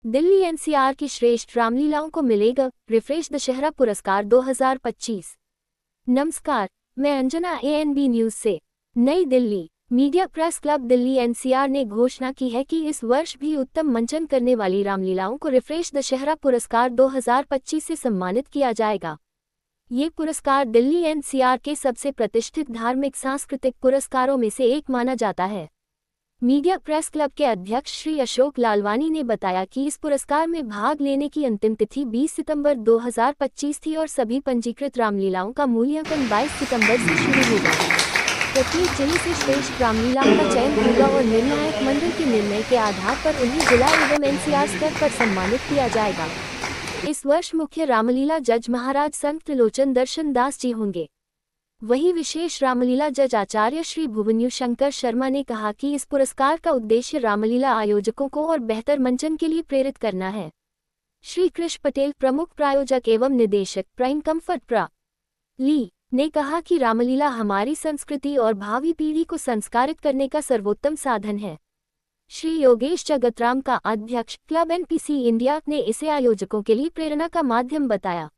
Delhi NCR की श्रेष्ठ रामलीलाओं को मिलेगा रिफ्रेश दशहरा पुरस्कार 2025। नमस्कार, मैं अंजना एएनबी न्यूज से। नई Delhi media press club Delhi NCR ने घोषणा की है कि इस वर्ष भी उत्तम मंचन करने वाली रामलीलाओं को रिफ्रेश दशहरा पुरस्कार 2025 से सम्मानित किया जाएगा। ये पुरस्कार दिल्ली एनसीआर के सबसे प्रतिष्ठित धार्मिक सांस्कृतिक पुरस्कारों में से एक माना जाता है। मीडिया प्रेस क्लब के अध्यक्ष श्री अशोक लालवानी ने बताया कि इस पुरस्कार में भाग लेने की अंतिम तिथि 20 सितंबर 2025 थी और सभी पंजीकृत रामलीलाओं का मूल्यांकन 22 सितंबर से शुरू होगा। प्रत्येक जिले से श्रेष्ठ रामलीलाओं का चयन होगा और निर्णायक मंडल के निर्णय के आधार पर उन्हें जिला एवं एनसीआर स्तर पर सम्मानित किया जाएगा। इस वर्ष मुख्य रामलीला जज महाराज संत त्रिलोचन दर्शन दास जी होंगे। वहीं विशेष रामलीला जज आचार्य श्री भुवन्यु शंकर शर्मा ने कहा कि इस पुरस्कार का उद्देश्य रामलीला आयोजकों को और बेहतर मंचन के लिए प्रेरित करना है। श्री कृष्ण पटेल, प्रमुख प्रायोजक एवं निदेशक प्राइम कम्फर्ट प्रा. ली ने कहा कि रामलीला हमारी संस्कृति और भावी पीढ़ी को संस्कारित करने का सर्वोत्तम साधन है। श्री योगेश जगतराम का अध्यक्ष क्लब एनपीसी इंडिया ने इसे आयोजकों के लिए प्रेरणा का माध्यम बताया।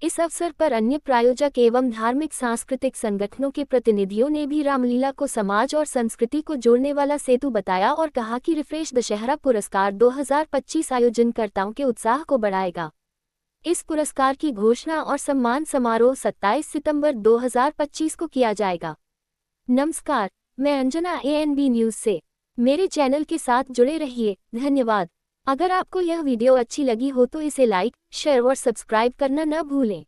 इस अवसर पर अन्य प्रायोजक एवं धार्मिक सांस्कृतिक संगठनों के प्रतिनिधियों ने भी रामलीला को समाज और संस्कृति को जोड़ने वाला सेतु बताया और कहा कि रिफ्रेश दशहरा पुरस्कार 2025 आयोजनकर्ताओं के उत्साह को बढ़ाएगा। इस पुरस्कार की घोषणा और सम्मान समारोह 27 सितंबर 2025 को किया जाएगा। नमस्कार, मैं अंजना एएनबी न्यूज से। मेरे चैनल के साथ जुड़े रहिए। धन्यवाद। अगर आपको यह वीडियो अच्छी लगी हो तो इसे लाइक, शेयर और सब्सक्राइब करना न भूलें।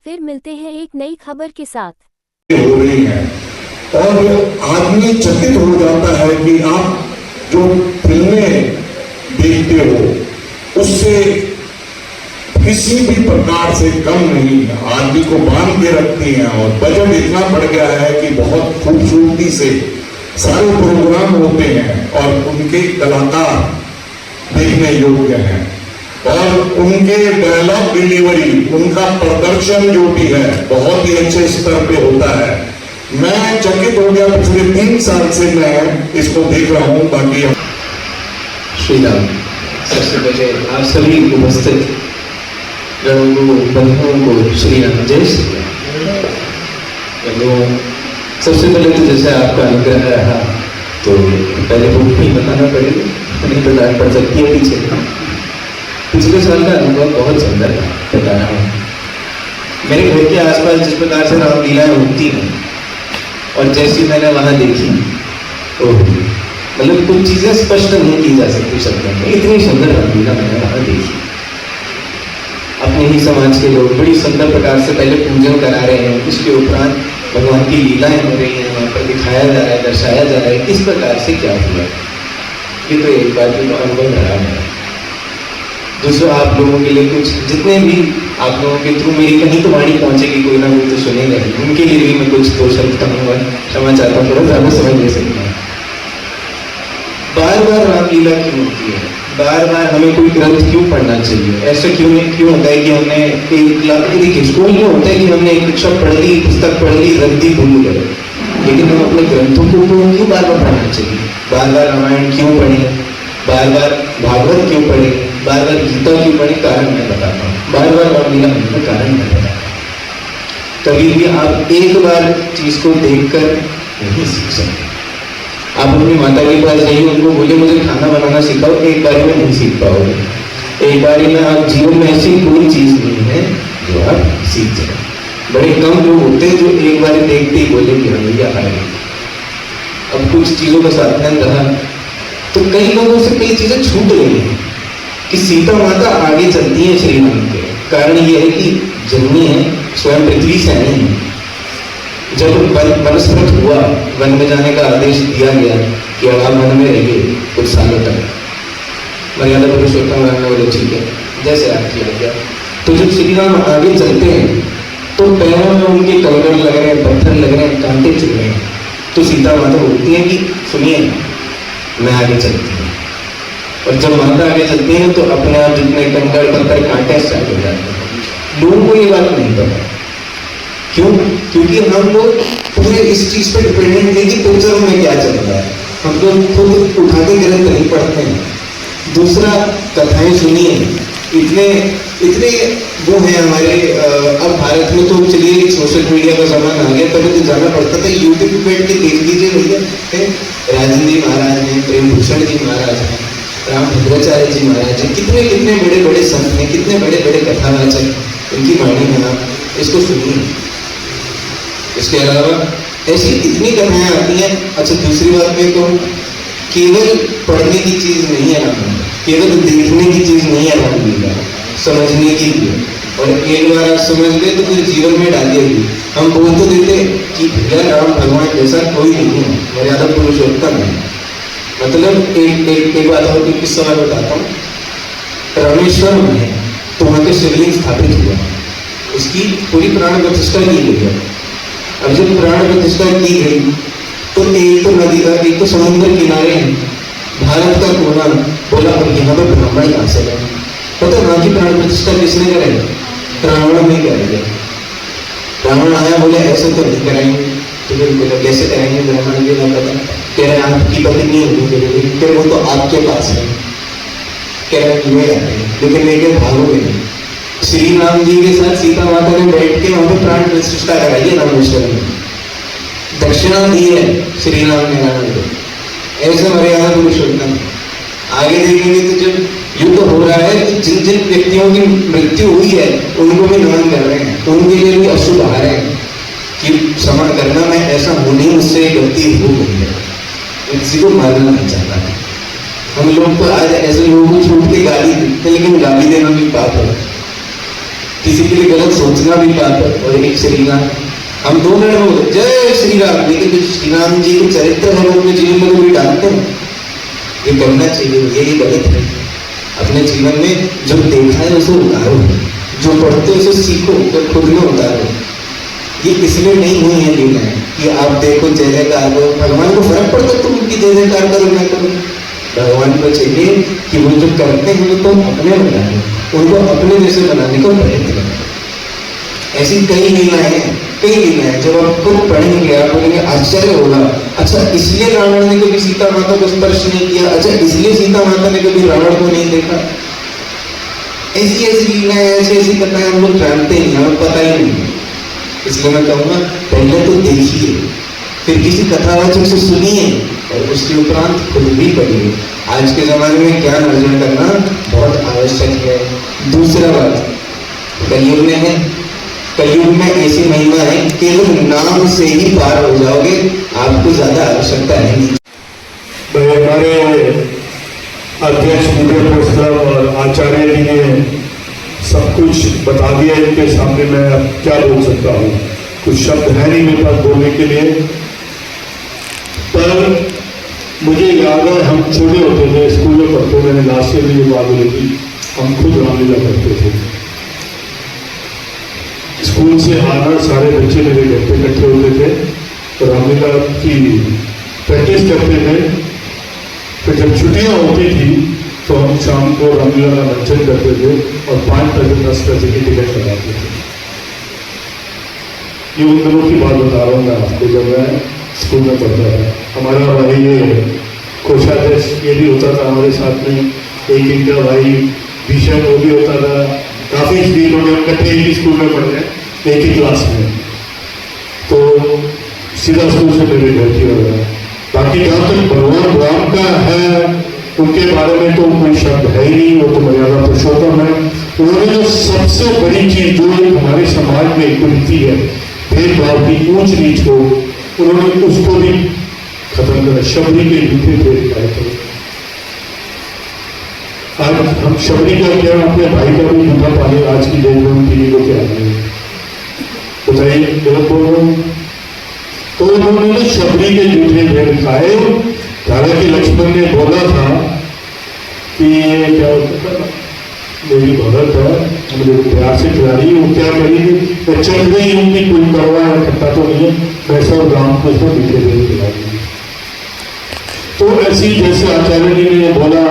फिर मिलते हैं एक नई खबर के साथ। हो रही है और आदमी चकित हो जाता है कि आप जो फिल्में देखते हो उससे किसी भी प्रकार से कम नहीं है, आदमी को बांध के रखती हैं और बजट इतना बढ़ गया है कि बहुत खूबसूरती से सारे प्रोग्राम होते हैं और उनके कलाकार देखने योग्य हैं और उनके डायलॉग डिलीवरी, उनका प्रदर्शन जो भी है बहुत ही अच्छे स्तर पे होता है। मैं चकित हो गया, पिछले 3 साल से मैं इसको देख रहा हूँ। बाकी श्री राम, सबसे पहले आप सभी उपस्थित बंधुओं को श्री राम जय श्री राम। सबसे पहले तो जैसे आपका अनुग्रह रहा तो पहले वो भी बताना पड़ेगा, नहीं बता पड़ सकती है। पिछले साल का अनुभव बहुत सुंदर था, बता रहा हूँ। मेरे घर के आसपास जिस प्रकार से रामलीलाएं होती हैं और जैसी मैंने वहां देखी, तो मतलब कुछ चीजें स्पष्ट नहीं की जा सकती शब्दों में। इतनी सुंदर रामलीला मैंने वहां देखी। अपने ही समाज के लोग बड़ी सुंदर प्रकार से पहले पूजन करा रहे हैं, उसके उपरांत भगवान की लीलाएं हो रही हैं, वहां पर दिखाया जा रहा है, दर्शाया जा रहा है किस प्रकार से क्या हुआ। ये तो एक बार की अनुभव रहा है। दूसरा, आप लोगों के लिए कुछ जितने भी आप लोगों के थ्रू मेरी कहीं तो वाणी पहुंचेगी, कोई ना कोई तो सुनेगा, उनके लिए भी मैं कुछ 2 शब्द कहूँगा। क्षमा चाहता हूँ, थोड़ा ज्यादा समय ले सकता हूँ। बार बार रामलीला क्यों होती है, बार बार हमें कोई ग्रंथ क्यों पढ़ना चाहिए? ऐसा क्यों होता है कि हमने एक स्कूल में होता है कि हमने एक शब्द पढ़ ली, पुस्तक पढ़ ली, रख दी, भूल गए, लेकिन हम अपने ग्रंथों को क्यों बार बार पढ़ना चाहिए? बार बार रामायण क्यों पढ़े, बार बार भागवत क्यों पढ़े, बार बार गीता क्यों पढ़े? कारण मैं बताता हूँ। बार बार रामलीला होने का कारण मैं बताता हूँ। कभी भी आप एक बार चीज को देखकर नहीं सीख सकते। आप अपनी माता के पास जाइए, उनको बोले मुझे खाना बनाना सिखाओ, एक बार में नहीं सीख पाओगे। एक बार में आप जीवन में ऐसी कोई चीज नहीं है जो आप सीख जाए। बड़े कम लोग होते हैं जो एक बार देखते ही बोले कि भैया आ गई। अब कुछ चीजों का साधन रहा तो कई लोगों से कई चीजें छूट गई हैं कि सीता माता आगे चलती है श्री राम के। कारण ये है कि जन्मी है स्वयं पृथ्वी से नहीं है। जब वनस्पत हुआ, वन में जाने का आदेश दिया गया कि अब आप वन में रहिए कुछ सालों तक, मर्यादा पुरुषोत्तम राम ने बोले ठीक है, जैसे आप किया गया। तो जब श्री राम आगे चलते हैं तो पैरों में उनके कंकड़ लग रहे हैं, पत्थर लग रहे हैं, कांटे चुभ रहे हैं, तो सीता माता बोलती है कि सुनिए मैं आगे चलती हूँ। और जब माता आगे चलती है तो अपने आप जितने कंकड़ पत्थर कांटे स्टार्ट हो जाते हैं। लोगों को ये बात नहीं पता। क्यों? क्योंकि हम लोग पूरे इस चीज पे डिपेंडेंट है कि पिक्चर में क्या चल रहा है। हम लोग खुद उठा के ग्रंथ नहीं पढ़ते हैं। दूसरा, कथाएं सुनिए, इतने इतने वो है हमारे। अब भारत में तो चलिए सोशल मीडिया का जमाना आ गया, पहले तो जाना पड़ता था यूट्यूब पे बैठ के देख लीजिए भैया, राजन जी महाराज हैं, प्रेम भूषण जी महाराज हैं, राम भद्राचार्य जी महाराज हैं, कितने कितने बड़े बड़े संत हैं, कितने बड़े बड़े कथावाचक, उनकी वाणी में आप इसको सुनिए। इसके अलावा ऐसी इतनी कथाएं आती हैं। अच्छा, दूसरी बात मैं कहूँ, केवल पढ़ने की चीज नहीं है रामायण, केवल देखने की चीज नहीं है रामायण, समझने की भी है। और एक बार आप समझ गए तो फिर जीवन में डालिएगी। हम बोल तो देते कि भैया राम भगवान जैसा कोई नहीं है, मर्यादा पुरुषोत्तम है। मतलब एक बात और किस्सा मैं बताता हूँ। रामेश्वरम है तो वहाँ पे शिवलिंग स्थापित हुआ, उसकी पूरी प्राण प्रतिष्ठा की गई है। अब जब प्राण प्रतिष्ठा की गई तो एक तो नदी का, एक तो समुद्र किनारे है, भारत का कोना, बोला अब यहाँ पर ब्राह्मण कहाँ से गए? पता वहां की प्राण प्रतिष्ठा किसने कराई? रावण ने कराई। रावण आया, बोले ऐसे तो नहीं कराएंगे। तो फिर बोला कैसे कराएंगे? ब्राह्मण भी ना पता, कह रहे आपकी पत्नी होनी जरूरी, कह वो तो आपके पास है, कह रहे ले आते हैं, लेकिन लेके भागोगे नहीं। श्री राम जी के साथ सीता माता ने बैठ के वहां पर प्राण प्रतिष्ठा कराई है रामेश्वर में, दक्षिणा दी है श्री राम ने रावण को। ऐसे मर्यादा पुरुषोत्तम। आगे देखेंगे तो जब युद्ध हो रहा है तो जिन जिन व्यक्तियों की मृत्यु हुई है उनको भी नमन कर रहे हैं, तो उनके लिए भी अशुभ आ रहे हैं कि क्षमा करना, मैं ऐसा हूं नहीं, मुझसे गलती हो गई है। किसी को मारना नहीं चाहता। हम लोग तो आज ऐसे लोगों को छूट के गाली देते, लेकिन गाली देना भी पाप है, किसी के लिए गलत सोचना भी पाप है। और एक श्री राम, हम दो मिनट हो गए जय श्री राम, लेकिन जो श्री राम जी के चरित्र हम अपने जीवन में भी डालते हैं, ये करना चाहिए, ये गलत है। अपने जीवन में जो देखा है उसे उतारो, जो पढ़ते हो उसे सीखो, तो खुद में उतारो। ये इसलिए नहीं हुई है लीलाएं कि आप देखो जय जयकार करो, भगवान को फर्क पड़ता तुम उनकी जय जयकार करो ना करो। भगवान को चाहिए कि वो जो करते हैं वो तुम अपने बनाए, उनको अपने जैसे बनाने का प्रयत्न करो। ऐसी कई लीलाएं हैं, कई लीलाएं, जब आप खुद पढ़ेंगे आप बोलेंगे आश्चर्य होगा। अच्छा, इसलिए रावण ने कभी सीता माता को स्पर्श नहीं किया, अच्छा इसलिए सीता माता ने कभी रावण को नहीं देखा। ऐसी ऐसी लीलाएं, ऐसी ऐसी कथाएं हम लोग जानते ही, हमें पता ही नहीं। इसलिए मैं कहूँगा पहले तो देखिए, फिर किसी कथावाचक से सुनिए और उसके उपरांत खुद भी पढ़िए। आज के जमाने में ज्ञान अर्जन करना बहुत आवश्यक है। दूसरा बात, कलयुग में है, कलयुग में ऐसी महिमा है, केवल नाम से ही पार हो जाओगे, आपको ज्यादा आवश्यकता नहीं। हमारे अध्यक्ष मीडिया प्रेस क्लब और आचार्य जी ने सब कुछ बता दिया, इनके सामने मैं अब क्या बोल सकता हूँ, कुछ शब्द है नहीं मेरे पास बोलने के लिए। पर मुझे याद है हम छोटे होते थे, स्कूल में पढ़ते, मैंने लास्ट ईयर में ये बात बोली थी, हम खुद रामलीला करते थे। स्कूल से आना सारे बच्चे मेरे घर पे इकट्ठे होते थे, तो रामलीला की प्रैक्टिस करते थे। फिर जब छुट्टियां होती थी तो हम शाम को रामलीला का मंचन करते थे और 5 पैसे 10 पैसे की टिकट लगाते थे। ये उन दिनों की बात बता रहा हूँ मैं आपको, जब मैं स्कूल में पढ़ता था। हमारा भाई ये कोषाध्यक्ष ये भी होता था हमारे साथ में, एक इनका भाई भीषण वो भी होता था। काफ़ी स्पीड हो गए, इकट्ठे एक ही स्कूल में पढ़ते हैं, एक ही क्लास में, तो सीधा स्कूल से मेरे घर की हो रहा है। बाकी जहाँ तक भगवान राम का है, उनके बारे में तो कोई शब्द है ही नहीं, वो तो मर्यादा पुरुषोत्तम है। उन्होंने जो सबसे बड़ी चीज जो हमारे समाज में कुरीति है, भेदभाव की, ऊंच नीच को, उन्होंने उसको भी खत्म करा। शबरी के झूठे भेद पाए थे। आज हम शबरी का क्या, अपने भाई का भी झूठा पाले आज की डेट में पीने को क्या है, बताइए, गलत बोल रहा हूँ? तो उन्होंने शबरी के झूठे भेद खाए। हालांकि लक्ष्मण ने बोला था कि ये क्या होता था, मेरी भगत है, मुझे प्यार से खिला रही है, वो क्या करेगी, मैं चल गई हूँ कि कोई करवा है खट्टा तो नहीं है, वैसा राम को इसको मीठे भेद खिलाएगी। तो ऐसी जैसे आचार्य जी ने बोला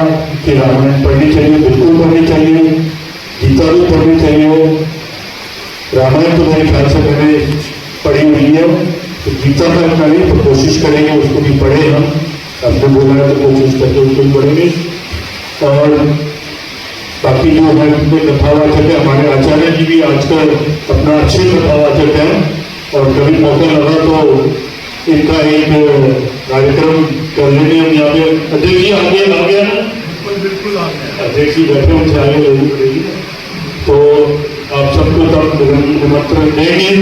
कि रामायण पढ़नी चाहिए, बिल्कुल पढ़नी चाहिए, गीता भी पढ़नी चाहिए। रामायण तो मेरे ख्याल से मैंने पढ़ी हुई है, तो गीता में अपना नहीं तो कोशिश करेंगे उसको भी पढ़े हम। आपने बोला है तो कोशिश करके उसको भी पढ़ेंगे। और बाकी जो है उनके कथावाचक है, हमारे आचार्य जी भी आजकल अपना अच्छे कथावाचक हैं, और कभी मौका लगा तो इनका एक कार्यक्रम कर लेंगे हम यहाँ पे। अध्यक्ष जी आगे आ गया ना, बिल्कुल आ गया, अध्यक्ष जी बैठे उनसे आगे लेनी पड़ेगी, तो आप सबको तब निमंत्रण देंगे,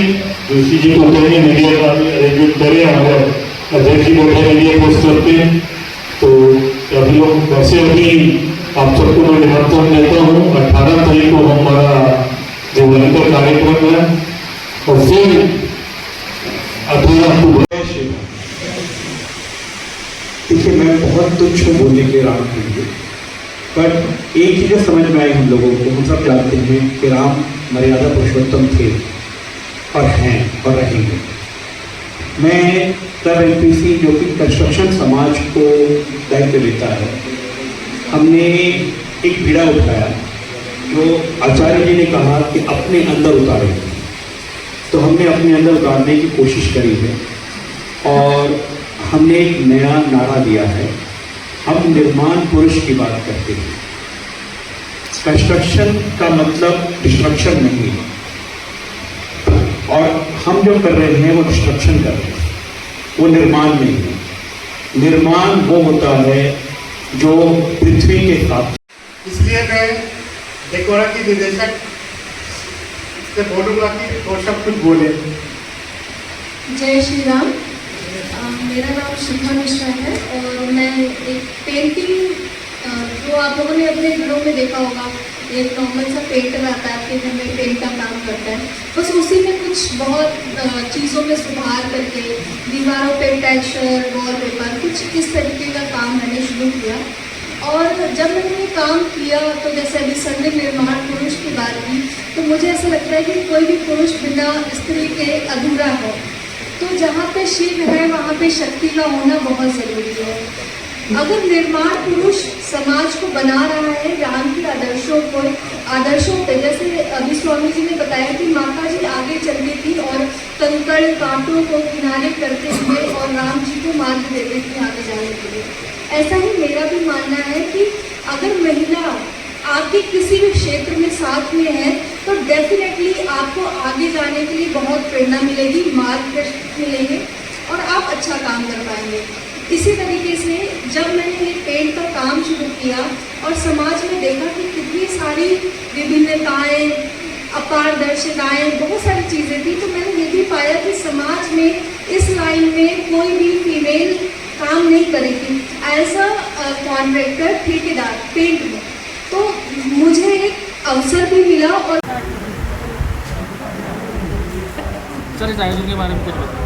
जोशी जी को कहेंगे मीडिया का अरेंजमेंट करें, हमारे अध्यक्ष जी बैठे मीडिया पोस्ट करते हैं, तो अभी लोग वैसे अभी आप सबको मैं निमंत्रण देता हूँ। 18 तारीख को हमारा जो वनकर कार्यक्रम है, और फिर 18 अक्टूबर। देखिए, मैं बहुत तुच्छ हूँ बोलने के राम के लिए, पर एक चीज़ समझ में आई हम लोगों को, हम सब जानते हैं कि राम मर्यादा पुरुषोत्तम थे और हैं और रहेंगे। मैं तब एमपीसी जो कि कंस्ट्रक्शन समाज को दायित्व लेता है, हमने एक बीड़ा उठाया जो आचार्य जी ने कहा कि अपने अंदर उतारें, तो हमने अपने अंदर उतारने की कोशिश करी है, और हमने एक नया नारा दिया है, हम निर्माण पुरुष की बात करते हैं। कंस्ट्रक्शन का मतलब डिस्ट्रक्शन नहीं है, और हम जो कर रहे हैं वो डिस्ट्रक्शन कर रहे हैं, वो निर्माण नहीं है। निर्माण वो होता है जो पृथ्वी के साथ। इसलिए मैं डेकोरा की निदेशक से बोलूँगा कि वो सब कुछ बोले। जय श्री राम। मेरा नाम शिखा मिश्रा है, और मैं एक पेंटिंग जो आप लोगों ने अपने घरों में देखा होगा, एक नॉर्मल सा पेंटर आता है आपके घर में, पेंट का काम करता है, बस उसी में कुछ बहुत चीज़ों में सुधार करके दीवारों पे टेक्सचर, वॉलपेपर, कुछ इस तरीके का काम मैंने शुरू किया। और जब मैंने ये काम किया तो जैसे अभी सर ने निर्माण पुरुष की बात की, तो मुझे ऐसा लगता है कि कोई भी पुरुष बिना स्त्री के अधूरा है। तो जहाँ पे शिव है वहाँ पे शक्ति का होना बहुत ज़रूरी है। अगर निर्माण पुरुष समाज को बना रहा है राम के आदर्शों पे, जैसे अभी स्वामी जी ने बताया कि माता जी आगे चलती थी और कंकड़ कांटों को किनारे करते हुए और राम जी को मार्ग देते थे आगे जाने के लिए, ऐसा ही मेरा भी मानना है कि अगर महिला आपके किसी भी क्षेत्र में साथ में है तो डेफिनेटली आपको आगे जाने के लिए बहुत प्रेरणा मिलेगी, मार्गदर्शन मिलेंगे, और आप अच्छा काम कर पाएंगे। इसी तरीके से जब मैंने ये पेंट का काम शुरू किया और समाज में देखा कि कितनी सारी विभिन्नताएं, अपारदर्शिताएं, बहुत सारी चीज़ें थी, तो मैंने ये भी पाया कि समाज में इस लाइन में कोई भी फीमेल काम नहीं करेगी एज अ कॉन्ट्रैक्टर, ठेकेदार पेंट में। तो मुझे एक अवसर भी मिला। और सर, इस आयोजन के बारे में कुछ बताइए।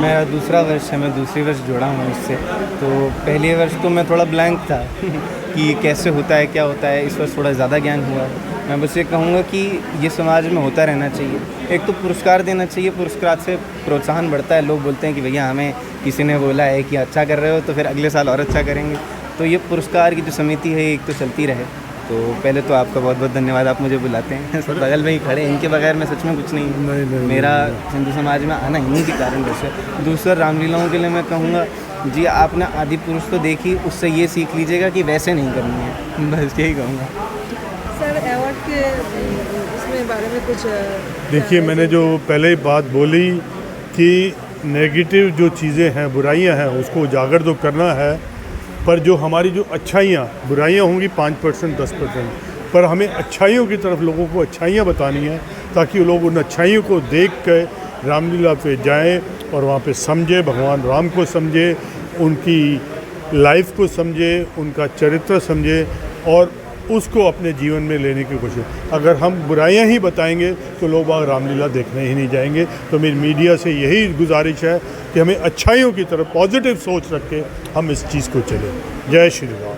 मेरा दूसरा वर्ष है, मैं दूसरी वर्ष जुड़ा हूँ इससे। तो पहले वर्ष तो मैं थोड़ा ब्लैंक था कि कैसे होता है, क्या होता है। इस वर्ष थोड़ा ज़्यादा ज्ञान हुआ है। मैं बस ये कहूँगा कि ये समाज में होता रहना चाहिए। एक तो पुरस्कार देना चाहिए, पुरस्कार से प्रोत्साहन बढ़ता है। लोग बोलते हैं कि भैया हमें किसी ने बोला है कि अच्छा कर रहे हो तो फिर अगले साल और अच्छा करेंगे। तो ये पुरस्कार की जो समिति है एक तो चलती रहे। तो पहले तो आपका बहुत बहुत धन्यवाद, आप मुझे बुलाते हैं। सब बगल में ही खड़े, इनके बगैर मैं सच में कुछ नहीं। मेरा हिंदू समाज में आना इन्हीं के कारण वैसे। दूसरा, रामलीलाओं के लिए मैं कहूँगा जी, आपने आदि पुरुष तो देखी, उससे ये सीख लीजिएगा कि वैसे नहीं करनी है, बस यही कहूँगा। सर, अवार्ड के इसमें बारे में कुछ देखिए, मैंने जो पहले बात बोली कि नेगेटिव जो चीज़ें हैं, बुराइयां हैं, उसको उजागर तो करना है, पर जो हमारी जो अच्छाइयाँ, बुराइयाँ होंगी 5% 10%, पर हमें अच्छाइयों की तरफ लोगों को अच्छाइयाँ बतानी है, ताकि लोग उन अच्छाइयों को देख कर रामलीला पे जाएं और वहाँ पे समझे, भगवान राम को समझे, उनकी लाइफ को समझे, उनका चरित्र समझे और उसको अपने जीवन में लेने की कोशिश। अगर हम बुराइयां ही बताएंगे तो लोग रामलीला देखने ही नहीं जाएंगे। तो मेरी मीडिया से यही गुजारिश है कि हमें अच्छाइयों की तरफ पॉजिटिव सोच रख के हम इस चीज़ को चलें। जय श्री राम।